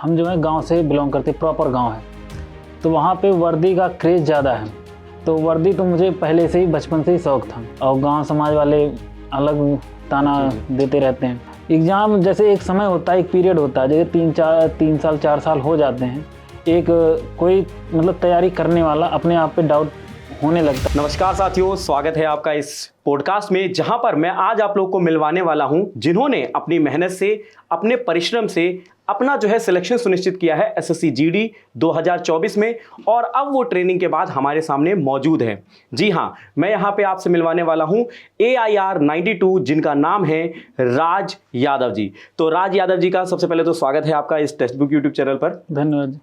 हम जो है गांव से बिलोंग करते, प्रॉपर गांव है, तो वहाँ पे वर्दी का क्रेज़ ज़्यादा है। तो वर्दी तो मुझे पहले से ही बचपन से ही शौक़ था, और गांव समाज वाले अलग ताना देते रहते हैं। एग्ज़ाम जैसे एक समय होता है, एक पीरियड होता है, जैसे 3 साल 4 साल हो जाते हैं, एक कोई मतलब तैयारी करने वाला अपने आप पे डाउट होने लगता है। नमस्कार साथियों, स्वागत है आपका इस पॉडकास्ट में, जहां पर मैं आज आप लोग को मिलवाने वाला हूं जिन्होंने अपनी मेहनत से, अपने परिश्रम से अपना जो है सिलेक्शन सुनिश्चित किया है एसएससी जीडी 2024 में, और अब वो ट्रेनिंग के बाद हमारे सामने मौजूद है। जी हां, मैं यहां पे आपसे मिलवाने वाला हूं AIR 92, जिनका नाम है राज यादव जी। तो राज यादव जी का सबसे पहले तो स्वागत है आपका इस टेक्स्ट बुक यूट्यूब चैनल पर। धन्यवाद।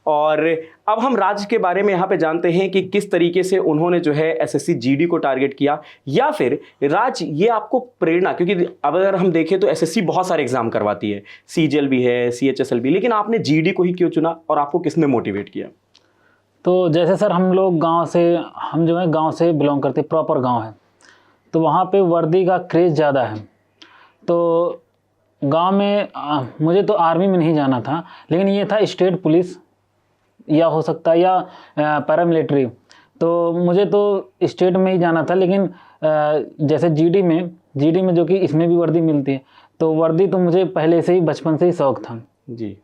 और अब हम राज के बारे में यहाँ पे जानते हैं कि किस तरीके से उन्होंने जो है एसएससी जीडी को टारगेट किया, या फिर राज ये आपको प्रेरणा, क्योंकि अब अगर हम देखें तो एसएससी बहुत सारे एग्जाम करवाती है, सीजीएल भी है, सीएचएसएल भी, लेकिन आपने जीडी को ही क्यों चुना और आपको किसने मोटिवेट किया? तो जैसे सर हम लोग हम जो है गाँव से बिलोंग करते, प्रॉपर गाँव है, तो वहाँ पे वर्दी का क्रेज़ ज़्यादा है। तो गाँव में मुझे तो आर्मी में नहीं जाना था, लेकिन ये था स्टेट पुलिस या हो सकता है या पैरामिलिट्री, तो मुझे तो स्टेट में ही जाना था। लेकिन जैसे जीडी में जो कि इसमें भी वर्दी मिलती है, तो वर्दी तो मुझे पहले से ही बचपन से ही शौक़ था जी।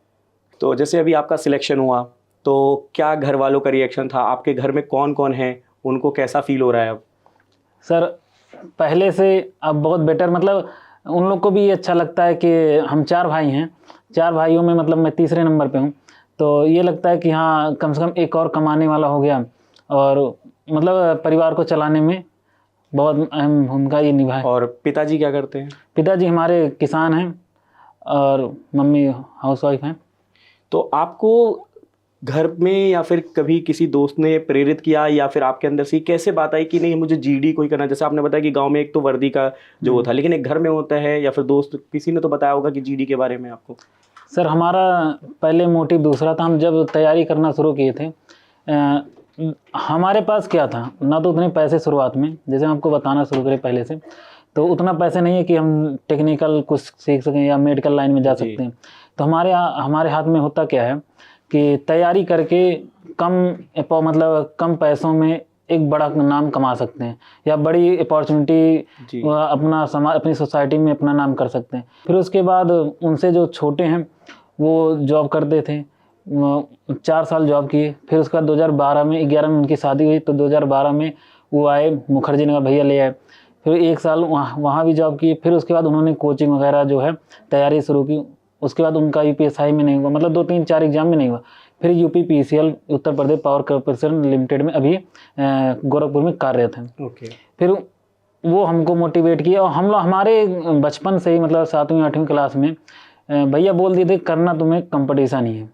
तो जैसे अभी आपका सिलेक्शन हुआ, तो क्या घर वालों का रिएक्शन था? आपके घर में कौन कौन है, उनको कैसा फील हो रहा है अब? सर पहले से अब बहुत बेटर, मतलब उन लोग को भी अच्छा लगता है कि हम 4 भाई हैं, 4 भाइयों में मतलब मैं तीसरे नंबर पे हूँ, तो ये लगता है कि हाँ कम से कम एक और कमाने वाला हो गया, और मतलब परिवार को चलाने में बहुत अहम भूमिका ये निभाए। और पिताजी क्या करते हैं? पिताजी हमारे किसान हैं और मम्मी हाउसवाइफ हैं। तो आपको घर में या फिर कभी किसी दोस्त ने प्रेरित किया, या फिर आपके अंदर से कैसे बात आई कि नहीं मुझे जीडी को ही करना? जैसे आपने बताया कि गांव में एक तो वर्दी का जो वो था, लेकिन एक घर में होता है, या फिर दोस्त किसी ने तो बताया होगा कि जीडी के बारे में आपको? सर हमारा पहले मोटिव दूसरा था। हम जब तैयारी करना शुरू किए थे, हमारे पास क्या था, ना तो उतने पैसे शुरुआत में, जैसे हम आपको बताना शुरू करें पहले से, तो उतना पैसे नहीं है कि हम टेक्निकल कुछ सीख सकें या मेडिकल लाइन में जा सकते हैं। तो हमारे हाथ में होता क्या है कि तैयारी करके कम पैसों में एक बड़ा नाम कमा सकते हैं, या बड़ी अपॉर्चुनिटी अपनी सोसाइटी में अपना नाम कर सकते हैं। फिर उसके बाद उनसे जो छोटे हैं वो जॉब करते थे, 4 साल जॉब किए। फिर उसके बाद 2012 में 11 में उनकी शादी हुई, तो 2012 में वो आए, मुखर्जी नगर भैया ले आए। फिर 1 साल वहाँ भी जॉब किए। फिर उसके बाद उन्होंने कोचिंग वगैरह जो है तैयारी शुरू की। उसके बाद उनका UPSI में नहीं हुआ, मतलब 2-3-4 एग्जाम में नहीं हुआ। फिर UPPCL Uttar Pradesh power corporation limited में अभी गोरखपुर में कार्यरत हैं। फिर वो हमको मोटिवेट किया, और हमारे बचपन से ही, मतलब 7वीं 8वीं क्लास में भैया बोल दिए थे करना तुम्हें कंपटीशन ही है,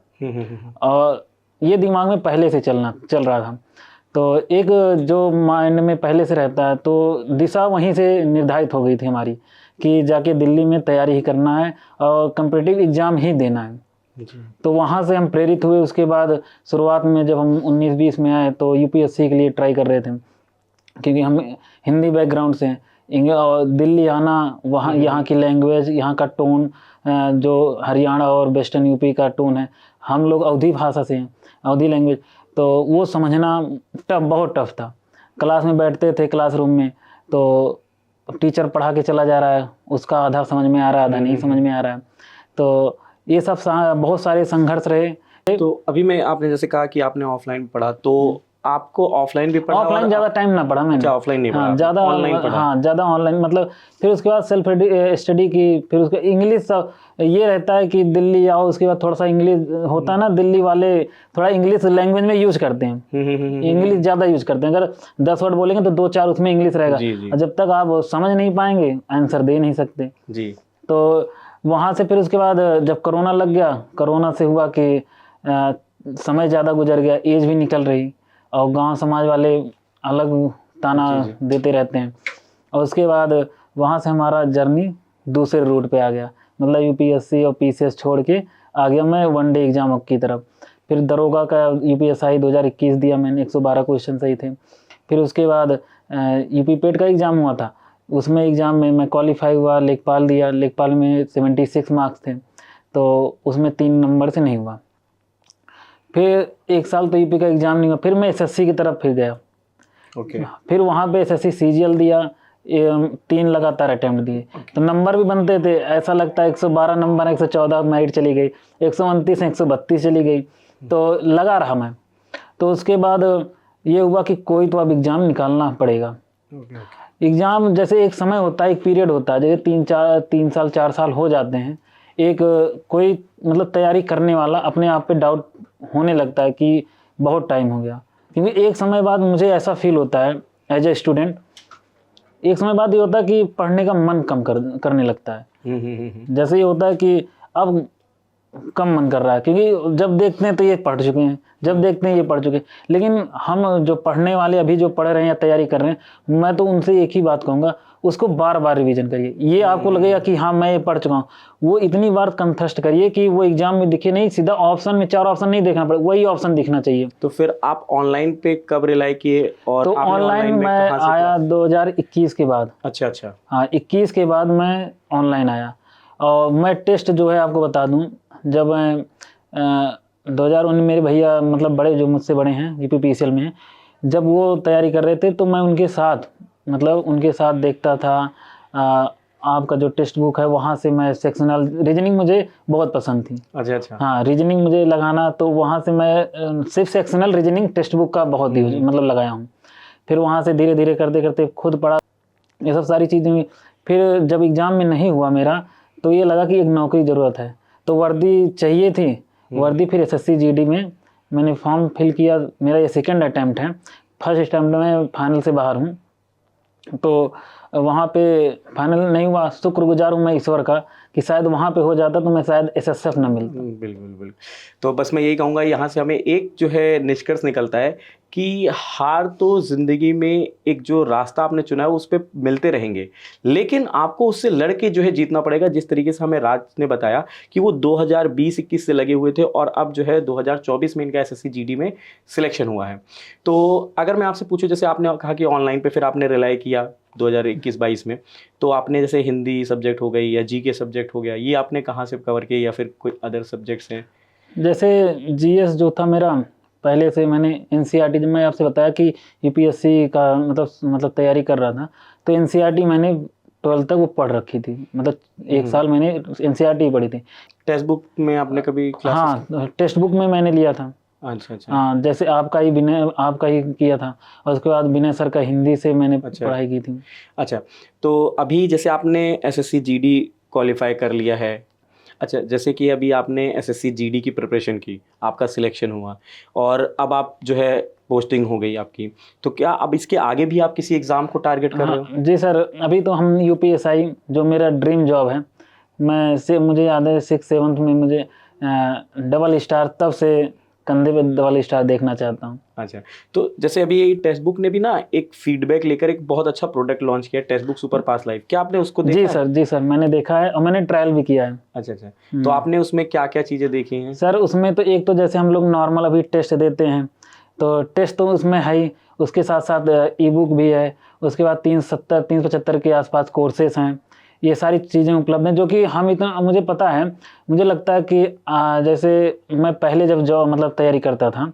और ये दिमाग में पहले से चल रहा था। तो एक जो माइंड में पहले से रहता है, तो दिशा वहीं से निर्धारित हो गई थी हमारी कि जाके दिल्ली में तैयारी ही करना है और कॉम्पिटिटिव एग्ज़ाम ही देना है। तो वहाँ से हम प्रेरित हुए। उसके बाद शुरुआत में जब हम 19-20 में आए, तो UPSC के लिए ट्राई कर रहे थे, क्योंकि हम हिंदी बैकग्राउंड से हैं, और दिल्ली आना, वहाँ यहाँ की लैंग्वेज, यहाँ का टोन, जो हरियाणा और वेस्टर्न यूपी का टोन है, हम लोग अवधी भाषा से हैं, अवधी लैंग्वेज, तो वो समझना बहुत टफ था। क्लास में बैठते थे, क्लासरूम में, तो टीचर पढ़ा के चला जा रहा है, उसका आधा समझ में आ रहा है, आधा नहीं समझ में आ रहा है। तो ये सब बहुत सारे संघर्ष रहे। तो अभी आपने जैसे कहा कि आपने ऑफलाइन पढ़ा, तो आपको ऑफलाइन भी पढ़ा? ऑफलाइन ज़्यादा टाइम ना पढ़ा मैंने। अच्छा, ऑफलाइन नहीं पढ़ा, ज़्यादा ऑनलाइन पढ़ा। हाँ, ज़्यादा ऑनलाइन, मतलब फिर उसके बाद सेल्फ स्टडी की। फिर उसके इंग्लिश ये रहता है कि दिल्ली आओ, उसके बाद थोड़ा सा इंग्लिश होता है ना, दिल्ली वाले थोड़ा इंग्लिश लैंग्वेज में यूज करते हैं, इंग्लिश ज़्यादा यूज करते हैं। अगर 10 वर्ड बोलेंगे तो 2-4 उसमें इंग्लिश रहेगा, और जब तक आप समझ नहीं पाएंगे आंसर दे नहीं सकते जी। तो वहाँ से फिर उसके बाद जब कोरोना लग गया, कोरोना से हुआ कि समय ज़्यादा गुजर गया, एज भी निकल रही, और गांव समाज वाले अलग ताना देते रहते हैं। और उसके बाद वहाँ से हमारा जर्नी दूसरे रूट पे आ गया, मतलब UPSC और PCS छोड़ के आ गया मैं वनडे एग्जाम की तरफ। फिर दरोगा का UPSI 2021 दिया मैंने, 112 क्वेश्चन सही थे। फिर उसके बाद UP पेट का एग्ज़ाम हुआ था, उसमें एग्ज़ाम में मैं क्वालिफाई हुआ, लेखपाल दिया, लेखपाल में 76 मार्क्स थे। तो उसमें 3 नंबर से नहीं हुआ। फिर 1 साल तो यूपी का एग्ज़ाम नहीं हुआ, फिर मैं एसएससी की तरफ फिर गया। ओके। फिर वहाँ पे एसएससी सीजीएल दिया, 3 लगातार अटेम्प्ट दिए। तो नंबर भी बनते थे, ऐसा लगता है 112 नंबर, 114 मेरिट चली गई, 129 132 चली गई, तो लगा रहा मैं। तो उसके बाद ये हुआ कि कोई तो अब एग्ज़ाम निकालना पड़ेगा। एग्ज़ाम जैसे एक समय होता है, एक पीरियड होता है, जैसे 3 साल 4 साल हो जाते हैं, एक कोई मतलब तैयारी करने वाला अपने आप पे डाउट होने लगता है कि बहुत टाइम हो गया। क्योंकि एक समय बाद मुझे ऐसा फील होता है एज ए स्टूडेंट, एक समय बाद ये होता है कि पढ़ने का मन कम करने लगता है। जैसे ये होता है कि अब कम मन कर रहा है, क्योंकि जब देखते हैं तो ये पढ़ चुके हैं, जब देखते हैं ये पढ़ चुके हैं। लेकिन हम जो पढ़ने वाले अभी जो पढ़ रहे हैं या तैयारी कर रहे हैं, मैं तो उनसे एक ही बात कहूँगा, उसको बार बार रिवीजन करिए। ये आपको लगेगा कि हाँ मैं ये पढ़ चुका हूँ, वो इतनी बार कंठस्थ करिए कि वो एग्जाम में दिखे नहीं, सीधा ऑप्शन में 4 ऑप्शन नहीं देखना पड़े, वही ऑप्शन दिखना चाहिए। तो फिर आप ऑनलाइन पे कब रिलाई किए? और तो आपने ऑनलाइन में मैं कहाँ से आया 2021 के बाद। अच्छा अच्छा। हाँ, 21 के बाद मैं ऑनलाइन आया। और मैं टेस्ट जो है आपको बता दूं, जब 2019 मेरे भैया मतलब बड़े जो मुझसे बड़े हैं यूपीपीसीएल में हैं, जब वो तैयारी कर रहे थे तो मैं उनके साथ मतलब उनके साथ देखता था। आपका जो टेक्स्ट बुक है वहाँ से मैं सेक्शनल रीजनिंग मुझे बहुत पसंद थी। अच्छा अच्छा। हाँ, रीजनिंग मुझे लगाना, तो वहाँ से मैं सिर्फ सेक्शनल रीजनिंग टेक्स्ट बुक का बहुत यूज मतलब लगाया हूँ। फिर वहाँ से धीरे धीरे करते करते खुद पढ़ा, ये सब सारी चीज़ें हुई। फिर जब एग्ज़ाम में नहीं हुआ मेरा, तो ये लगा कि एक नौकरी ज़रूरत है, तो वर्दी चाहिए थी। वर्दी फिर एसएससी जीडी में मैंने फॉर्म फिल किया। मेरा ये सेकंड अटैम्प्ट है, फर्स्ट अटैम्प्ट में फाइनल से बाहर हूँ। तो वहाँ पे फाइनल नहीं हुआ। शुक्रगुजार हूँ मैं ईश्वर का कि शायद वहाँ पे हो जाता तो मैं शायद एसएसएफ ना मिलता। बिल्कुल बिल्कुल। तो बस मैं यही कहूँगा, यहाँ से हमें एक जो है निष्कर्ष निकलता है कि हार तो ज़िंदगी में एक जो रास्ता आपने चुना है उस पर मिलते रहेंगे, लेकिन आपको उससे लड़के जो है जीतना पड़ेगा। जिस तरीके से हमें राज ने बताया कि वो 2020-21 से लगे हुए थे और अब जो है 2024 में इनका एसएससी जीडी में सिलेक्शन हुआ है। तो अगर मैं आपसे पूछूं, जैसे आपने कहा कि ऑनलाइन पे फिर आपने रिलाई किया 2021-22 में, तो आपने जैसे हिंदी सब्जेक्ट हो गई या जीके सब्जेक्ट हो गया, ये आपने कहाँ से कवर किया या फिर कोई अदर सब्जेक्ट्स हैं? जैसे जीएस जो था मेरा पहले से, मैंने एनसीईआरटी, जब मैं आपसे बताया कि यूपीएससी का मतलब तैयारी कर रहा था, तो एनसीईआरटी मैंने 12th तक वो पढ़ रखी थी। मतलब 1 साल मैंने एनसीईआरटी पढ़ी थी। टेक्स्ट बुक में आपने कभी क्लासेस? हाँ, टेक्स्ट बुक में मैंने लिया था। अच्छा अच्छा। हाँ, जैसे आपका ही किया था, और उसके बाद विनय सर का हिंदी से मैंने पढ़ाई की थी। अच्छा, तो अभी जैसे आपने एसएससी जीडी क्वालिफाई कर लिया है, अच्छा जैसे कि अभी आपने एसएससी जीडी की प्रिपरेशन की, आपका सिलेक्शन हुआ और अब आप जो है पोस्टिंग हो गई आपकी, तो क्या अब इसके आगे भी आप किसी एग्ज़ाम को टारगेट कर रहे हो? जी सर, अभी तो हम यूपीएसआई जो मेरा ड्रीम जॉब है, मुझे याद है 6-7 में मुझे डबल स्टार, तब से कंधे पे डबल स्टार देखना चाहता हूँ। अच्छा, तो जैसे अभी टेक्स्ट बुक ने भी ना एक फीडबैक लेकर एक बहुत अच्छा प्रोडक्ट लॉन्च किया, टेक्स्ट बुक सुपर पास लाइव, क्या आपने उसको देखा है? जी सर, मैंने देखा है और मैंने ट्रायल भी किया है। अच्छा अच्छा, तो आपने उसमें क्या क्या चीज़ें देखी हैं? सर उसमें तो एक तो जैसे हम लोग नॉर्मल अभी टेस्ट देते हैं, तो टेस्ट तो उसमें है ही, उसके साथ साथ ई बुक भी है, उसके बाद 375 के आसपास कोर्सेस हैं। ये सारी चीज़ें उपलब्ध हैं जो कि हम इतना, मुझे पता है, मुझे लगता है कि जैसे मैं पहले जब मतलब तैयारी करता था,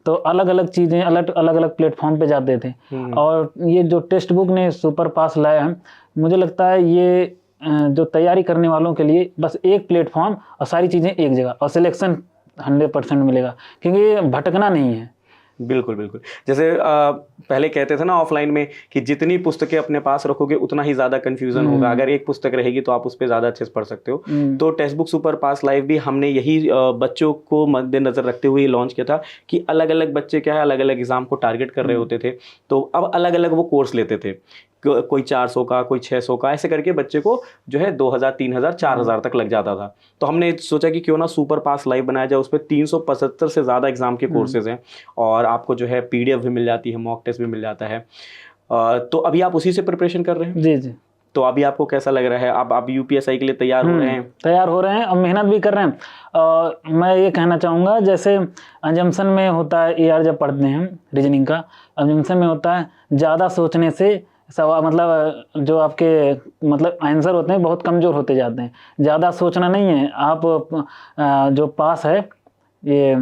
तो अलग अलग चीज़ें अलग अलग प्लेटफॉर्म पे जाते थे, और ये जो टेक्स्ट बुक ने सुपर पास लाया है, मुझे लगता है ये जो तैयारी करने वालों के लिए बस एक प्लेटफॉर्म और सारी चीज़ें एक जगह, और सिलेक्शन 100% मिलेगा, क्योंकि भटकना नहीं है। बिल्कुल बिल्कुल। जैसे पहले कहते थे ना ऑफलाइन में कि जितनी पुस्तकें अपने पास रखोगे उतना ही ज़्यादा कन्फ्यूज़न होगा, अगर एक पुस्तक रहेगी तो आप उस पर ज़्यादा अच्छे से पढ़ सकते हो। तो टेक्स्ट बुक सुपर पास लाइव भी हमने यही बच्चों को मद्देनज़र रखते हुए लॉन्च किया था कि अलग अलग बच्चे क्या है अलग अलग एग्ज़ाम को टारगेट कर रहे होते थे, तो अब अलग अलग वो कोर्स लेते थे, कोई 400 का, कोई 600 का, ऐसे करके बच्चे को जो है 2000, 3000, 4000 तक लग जाता था। तो हमने सोचा कि क्यों ना सुपर पास लाइव बनाया जाए, उस पर 375 से ज़्यादा एग्जाम के कोर्सेज हैं और आपको जो है पीडीएफ भी मिल जाती है, मॉक टेस्ट भी मिल जाता है। तो अभी आप उसी से प्रिपरेशन कर रहे हैं? जी जी। तो अभी आपको कैसा लग रहा है? आप यूपीएसआई के लिए तैयार हो रहे हैं? तैयार हो रहे हैं और मेहनत भी कर रहे हैं। और मैं ये कहना चाहूँगा, जैसे अजम्पशन में होता है, ER जब पढ़ते हैं रीजनिंग का, अजम्पशन में होता है ज़्यादा सोचने से सवाल मतलब जो आपके मतलब आंसर होते हैं बहुत कमज़ोर होते जाते हैं। ज़्यादा सोचना नहीं है आप, जो पास है ये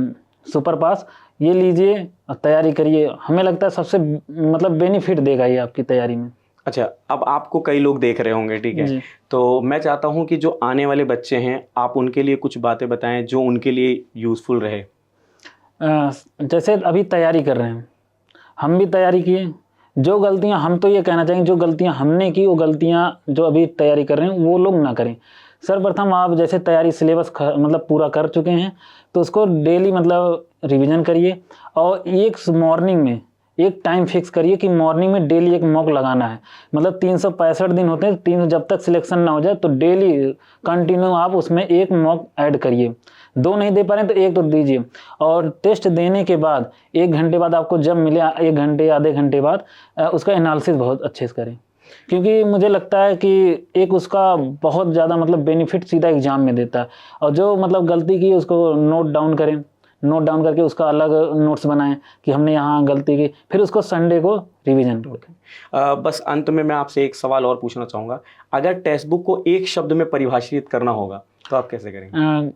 सुपर पास ये लीजिए और तैयारी करिए। हमें लगता है सबसे मतलब बेनिफिट देगा ये आपकी तैयारी में। अच्छा, अब आपको कई लोग देख रहे होंगे, ठीक है, जी। तो मैं चाहता हूँ कि जो आने वाले बच्चे हैं आप उनके लिए कुछ बातें बताएं जो उनके लिए यूज़फुल रहे। जैसे अभी तैयारी कर रहे हैं, हम भी तैयारी किए, जो गलतियां हम तो ये कहना चाहेंगे जो गलतियां हमने की वो गलतियां जो अभी तैयारी कर रहे हैं वो लोग ना करें। सर्वप्रथम आप जैसे तैयारी सिलेबस मतलब पूरा कर चुके हैं तो उसको डेली मतलब रिवीजन करिए और एक मॉर्निंग में एक टाइम फिक्स करिए कि मॉर्निंग में डेली एक मॉक लगाना है। मतलब 365 दिन होते हैं, 3 जब तक सिलेक्शन ना हो जाए तो डेली कंटिन्यू आप उसमें एक मॉक ऐड करिए। 2 नहीं दे पा रहे हैं तो 1 तो दीजिए। और टेस्ट देने के बाद 1 घंटे बाद आपको जब मिले 1 घंटे आधे घंटे बाद उसका एनालिसिस बहुत अच्छे से करें, क्योंकि मुझे लगता है कि एक उसका बहुत ज़्यादा मतलब बेनिफिट सीधा एग्जाम में देता है। और जो मतलब गलती की उसको नोट डाउन करें, नोट डाउन करके उसका अलग नोट्स बनाएं कि हमने यहाँ गलती की, फिर उसको संडे को रिवीजन करें। बस अंत में मैं आपसे एक सवाल और पूछना चाहूँगा, अगर टेक्स्ट बुक को एक शब्द में परिभाषित करना होगा तो आप कैसे करेंगे?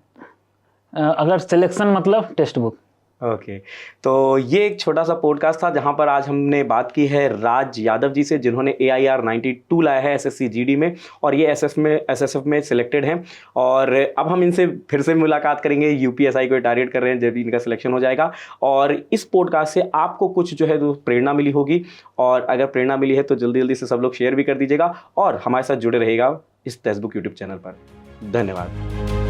अगर सिलेक्शन मतलब टेक्स्ट बुक। ओके, तो ये एक छोटा सा पॉडकास्ट था जहां पर आज हमने बात की है राज यादव जी से, जिन्होंने AIR 92 लाया है SSC GD में और ये SSF में सिलेक्टेड हैं। और अब हम इनसे फिर से मुलाकात करेंगे, UPSI को टारगेट कर रहे हैं जब इनका सिलेक्शन हो जाएगा। और इस पॉडकास्ट से आपको कुछ जो है वो प्रेरणा मिली होगी, और अगर प्रेरणा मिली है तो जल्दी जल्दी से सब लोग शेयर भी कर दीजिएगा और हमारे साथ जुड़े रहेगा इस टेक्स्ट बुक यूट्यूब चैनल पर। धन्यवाद।